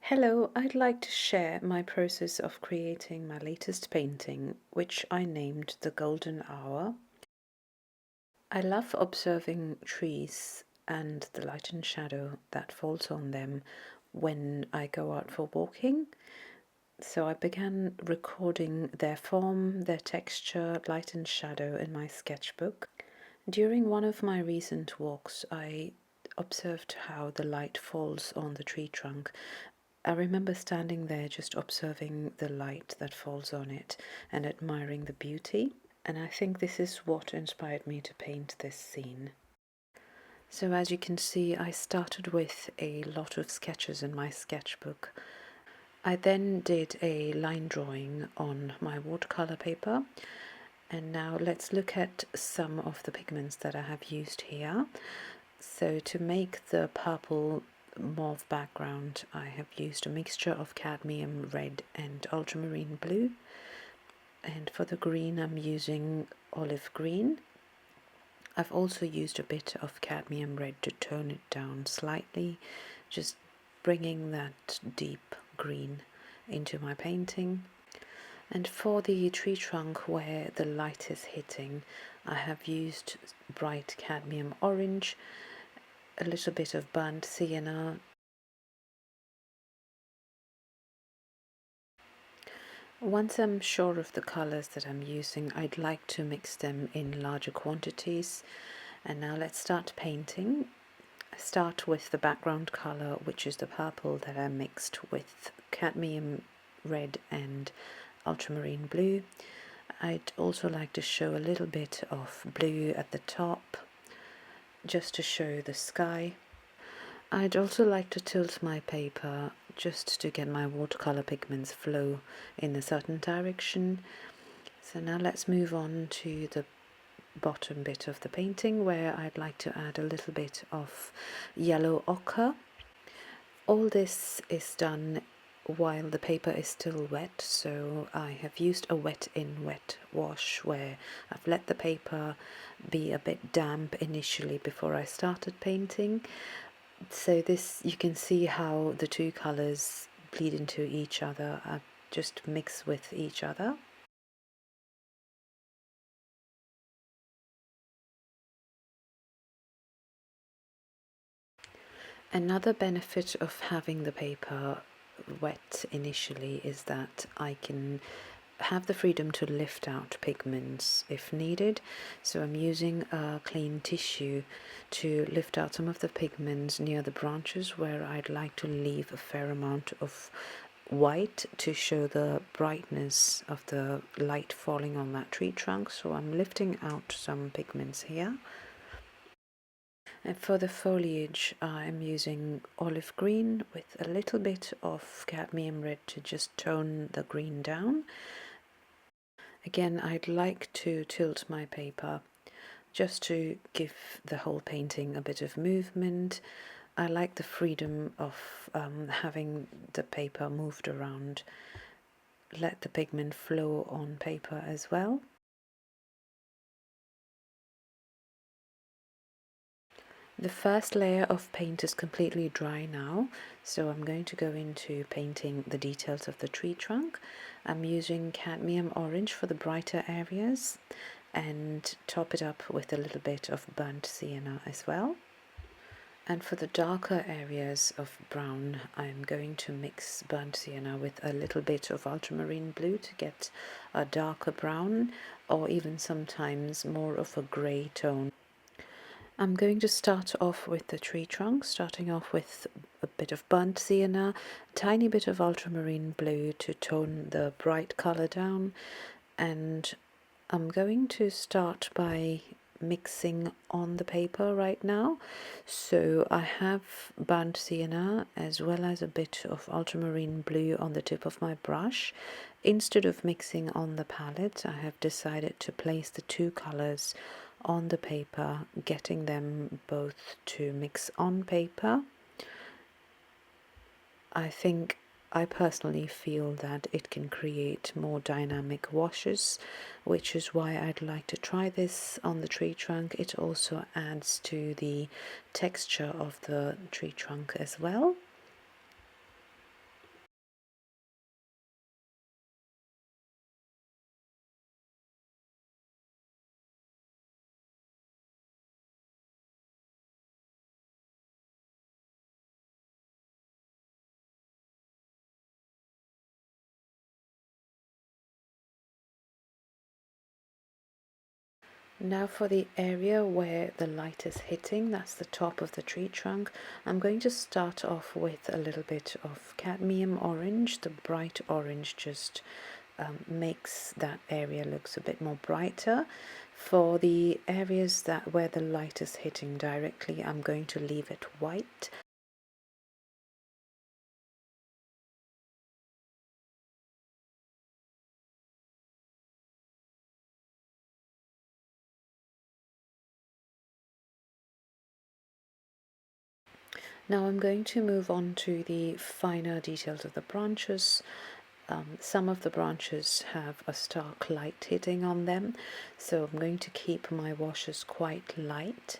Hello, I'd like to share my process of creating my latest painting, which I named The Golden Hour. I love observing trees and the light and shadow that falls on them when I go out for walking. So I began recording their form, their texture, light and shadow in my sketchbook. During one of my recent walks, I observed how the light falls on the tree trunk. I remember standing there just observing the light that falls on it and admiring the beauty, and I think this is what inspired me to paint this scene. So as you can see, I started with a lot of sketches in my sketchbook. I then did a line drawing on my watercolor paper, and now let's look at some of the pigments that I have used here. So to make the purple mauve background, I have used a mixture of cadmium red and ultramarine blue, and for the green I'm using olive green. I've also used a bit of cadmium red to tone it down slightly, just bringing that deep green into my painting. And for the tree trunk where the light is hitting, I have used bright cadmium orange, a little bit of burnt sienna. Once I'm sure of the colors that I'm using, I'd like to mix them in larger quantities. And now let's start painting. I start with the background color, which is the purple that I mixed with cadmium red and ultramarine blue. I'd also like to show a little bit of blue at the top, just to show the sky. I'd also like to tilt my paper just to get my watercolor pigments flow in a certain direction. So now let's move on to the bottom bit of the painting, where I'd like to add a little bit of yellow ochre. All this is done while the paper is still wet, so I have used a wet in wet wash where I've let the paper be a bit damp initially before I started painting. So this, you can see how the two colors bleed into each other, just mix with each other. Another benefit of having the paper wet initially is that I can have the freedom to lift out pigments if needed. So I'm using a clean tissue to lift out some of the pigments near the branches where I'd like to leave a fair amount of white to show the brightness of the light falling on that tree trunk. So I'm lifting out some pigments here. And for the foliage, I'm using olive green with a little bit of cadmium red to just tone the green down. Again, I'd like to tilt my paper just to give the whole painting a bit of movement. I like the freedom of having the paper moved around. Let the pigment flow on paper as well. The first layer of paint is completely dry now, so I'm going to go into painting the details of the tree trunk. I'm using cadmium orange for the brighter areas and top it up with a little bit of burnt sienna as well. And for the darker areas of brown, I'm going to mix burnt sienna with a little bit of ultramarine blue to get a darker brown, or even sometimes more of a grey tone. I'm going to start off with the tree trunk, starting off with a bit of burnt sienna, a tiny bit of ultramarine blue to tone the bright color down, and I'm going to start by mixing on the paper right now. So I have burnt sienna as well as a bit of ultramarine blue on the tip of my brush. Instead of mixing on the palette, I have decided to place the two colors on the paper, getting them both to mix on paper. I personally feel that it can create more dynamic washes, which is why I'd like to try this on the tree trunk. It also adds to the texture of the tree trunk as well. Now for the area where the light is hitting, that's the top of the tree trunk, I'm going to start off with a little bit of cadmium orange. The bright orange just makes that area looks a bit more brighter. For the areas that where the light is hitting directly, I'm going to leave it white. Now I'm going to move on to the finer details of the branches. Some of the branches have a stark light hitting on them, so I'm going to keep my washes quite light.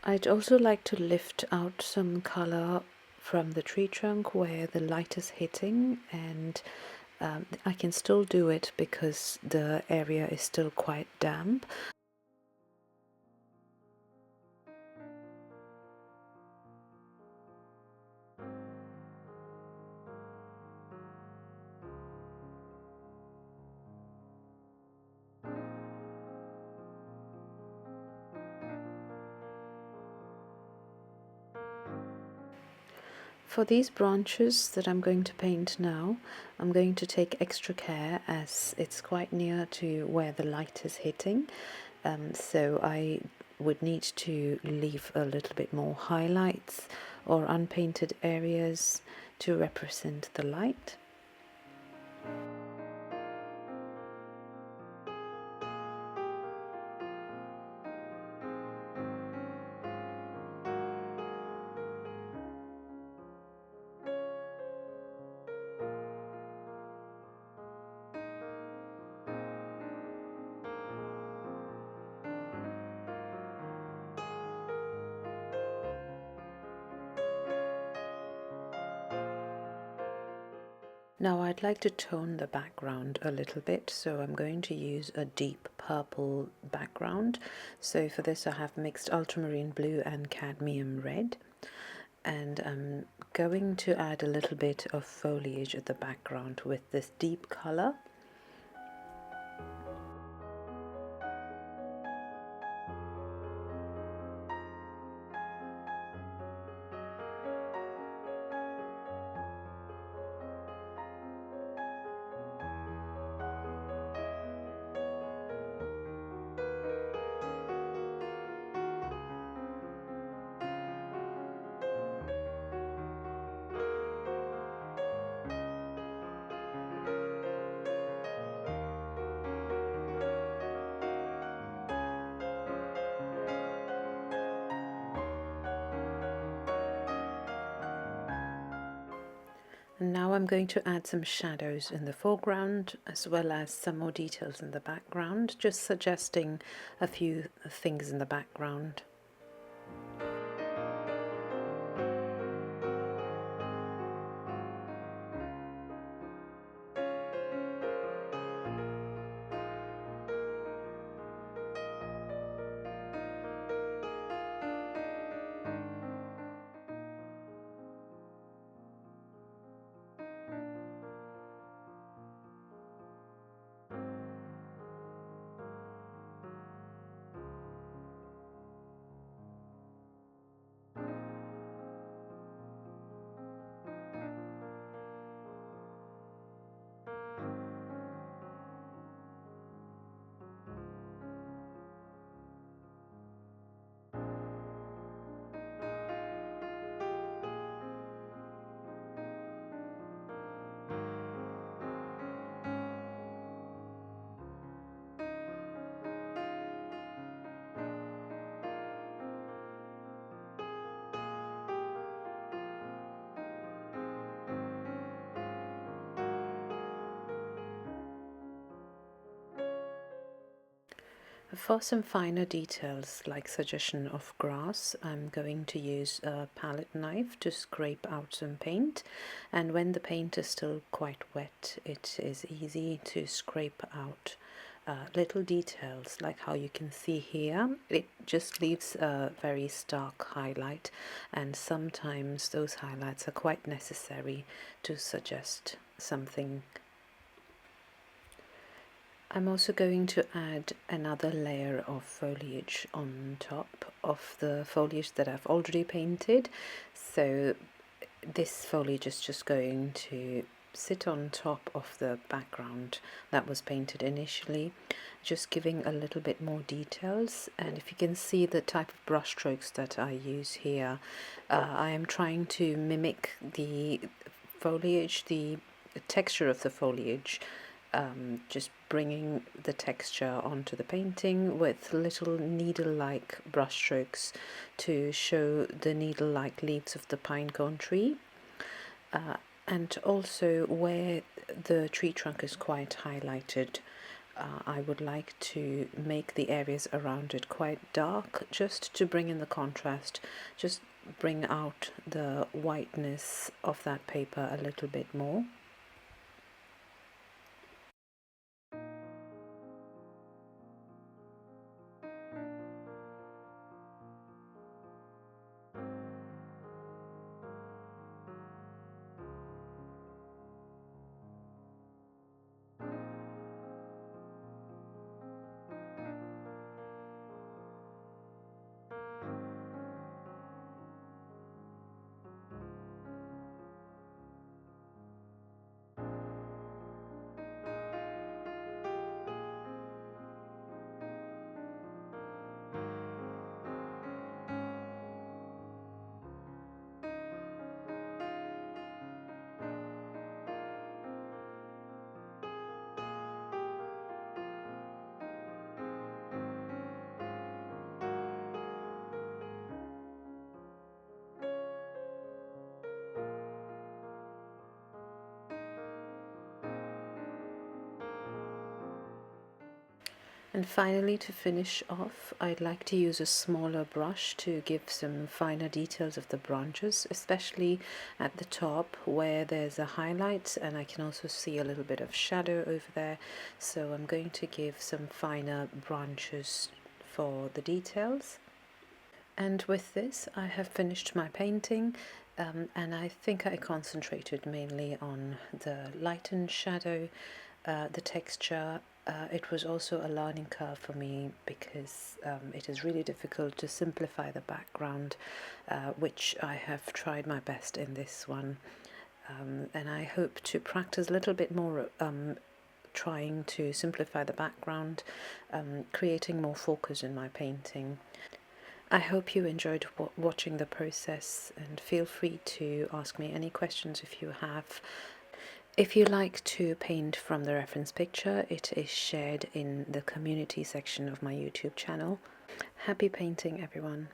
I'd also like to lift out some color from the tree trunk where the light is hitting, and I can still do it because the area is still quite damp. For these branches that I'm going to paint now, I'm going to take extra care as it's quite near to where the light is hitting, so I would need to leave a little bit more highlights or unpainted areas to represent the light. Now I'd like to tone the background a little bit, so I'm going to use a deep purple background. So for this I have mixed ultramarine blue and cadmium red, and I'm going to add a little bit of foliage at the background with this deep color. And now I'm going to add some shadows in the foreground as well as some more details in the background, just suggesting a few things in the background. For some finer details like suggestion of grass, I'm going to use a palette knife to scrape out some paint, and when the paint is still quite wet it is easy to scrape out little details like how you can see here. It just leaves a very stark highlight, and sometimes those highlights are quite necessary to suggest something. I'm also going to add another layer of foliage on top of the foliage that I've already painted. So this foliage is just going to sit on top of the background that was painted initially, just giving a little bit more details. And if you can see the type of brush strokes that I use here, I am trying to mimic the foliage, the texture of the foliage, just bringing the texture onto the painting with little needle-like brush strokes to show the needle-like leaves of the pinecone tree. And also where the tree trunk is quite highlighted, I would like to make the areas around it quite dark, just to bring in the contrast, just bring out the whiteness of that paper a little bit more. And finally, to finish off, I'd like to use a smaller brush to give some finer details of the branches, especially at the top where there's a highlight, and I can also see a little bit of shadow over there. So I'm going to give some finer branches for the details. And with this, I have finished my painting, and I think I concentrated mainly on the light and shadow, the texture. It was also a learning curve for me because it is really difficult to simplify the background, which I have tried my best in this one. And I hope to practice a little bit more, trying to simplify the background, creating more focus in my painting. I hope you enjoyed watching the process, and feel free to ask me any questions if you have. If you like to paint from the reference picture, it is shared in the community section of my YouTube channel. Happy painting, everyone!